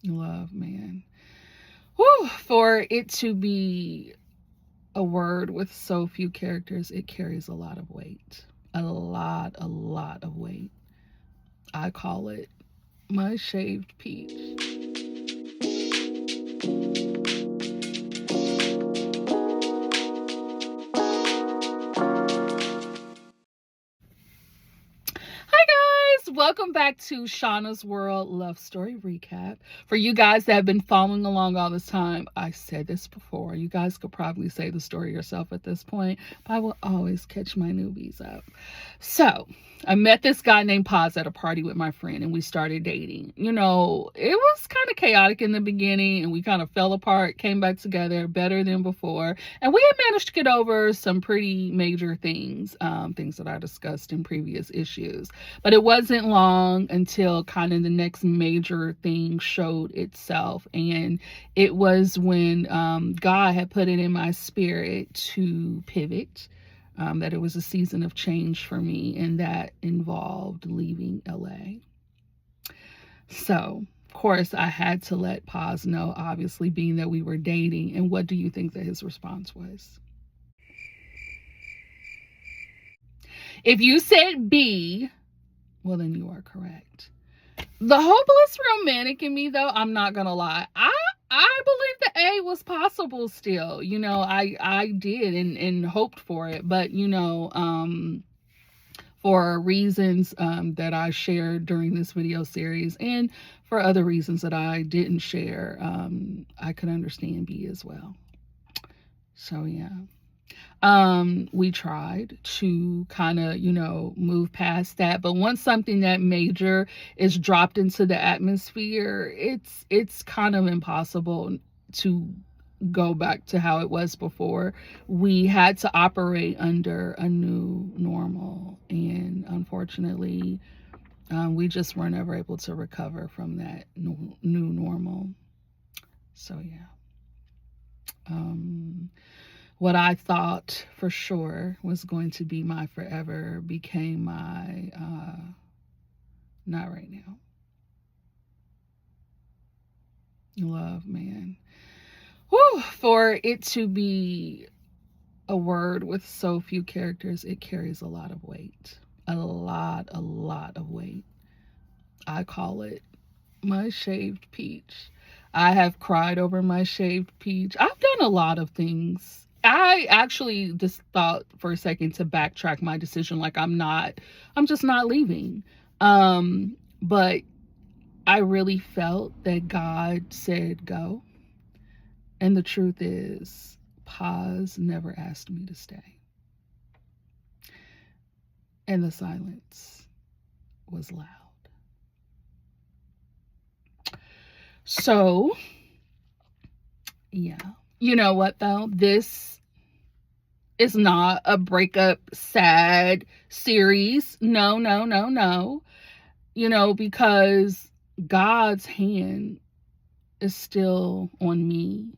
Love, man. Whew, for it to be a word with so few characters, it carries a lot of weight. A lot of weight. I call it my shaved peach. Hi guys, welcome back to Shauna's World Love Story Recap. For you guys that have been following along all this time, I said this before. You guys could probably say the story yourself at this point, but I will always catch my newbies up. So, I met this guy named Paz at a party with my friend and we started dating. You know, it was kind of chaotic in the beginning and we kind of fell apart, came back together better than before. And we had managed to get over some pretty major things, things that I discussed in previous issues. But it wasn't long until kind of the next major thing showed itself. And it was when God had put it in my spirit to pivot. That it was a season of change for me, and that involved leaving LA. So, of course, I had to let Paz know, obviously, being that we were dating. And what do you think that his response was? If you said B, well, then you are correct. The hopeless romantic in me, though, I'm not gonna lie, I believe the A was possible still. You know, I did and hoped for it, but for reasons that I shared during this video series and for other reasons that I didn't share, I could understand B as well. So yeah. We tried to kind of, move past that. But once something that major is dropped into the atmosphere, it's kind of impossible to go back to how it was before. We had to operate under a new normal. And unfortunately, we just weren't ever able to recover from that new normal. So yeah. What I thought for sure was going to be my forever became my not right now. Love, man. Whew, for it to be a word with so few characters, it carries a lot of weight. A lot of weight. I call it my shaved peach. I have cried over my shaved peach. I've done a lot of things. I actually just thought for a second to backtrack my decision, like I'm just not leaving. But I really felt that God said go. And the truth is, Paz never asked me to stay. And the silence was loud. So, yeah. You know what, though? This is not a breakup sad series. No, no, no, no. Because God's hand is still on me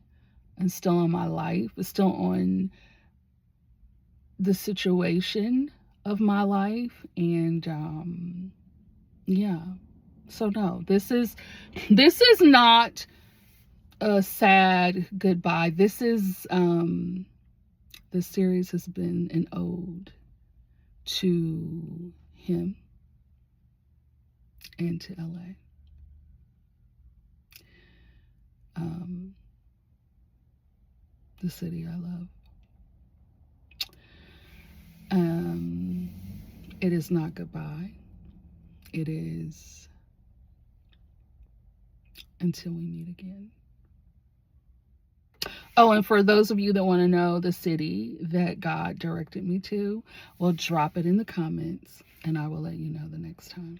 and still on my life. It's still on the situation of my life. And yeah. So no, this is not a sad goodbye. This series has been an ode to him and to LA. The city I love. It is not goodbye. It is until we meet again. Oh, and for those of you that want to know the city that God directed me to, well, drop it in the comments and I will let you know the next time.